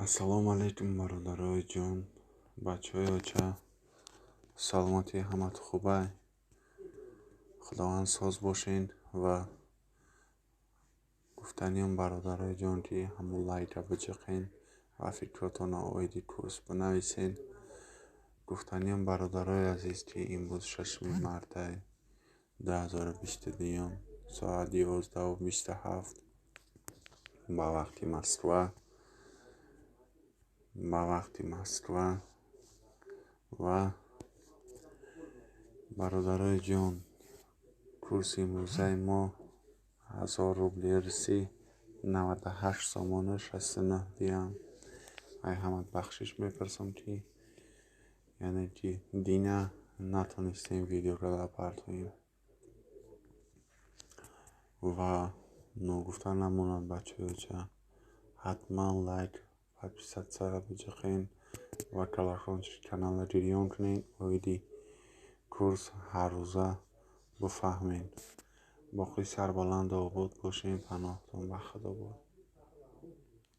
ассалому алайкум бародарои ҷон, бачаҳои оча, саломати ҳамату хубай? худованд соз бошен ва гуфтаниём бародарои ҷон ки ҳамон лайка биҷиқен ва фикротона оиди курс бинависен. гуфтаниём бародарои азиз ки имрӯз 6 марти 2022 соат 11:27 ба вақти Москва ва бародарои ҷон, курси имрӯзаи мо 1000 рубли ирсӣ 98 сомона 69 диям. ай ҳамат бахшиш мепарсам ки яъне ки дина натонистем видеоро партоем ва ногуфта намонад бачаҳои оча, ҳатман лайк подписатсияро биҷиқен ва колокольчик каналро ҷараён кунед. оиди курс ҳаррӯза бифаҳмед. боқӣ сарбаланду обод бошем. паноҳтон ба худо бод.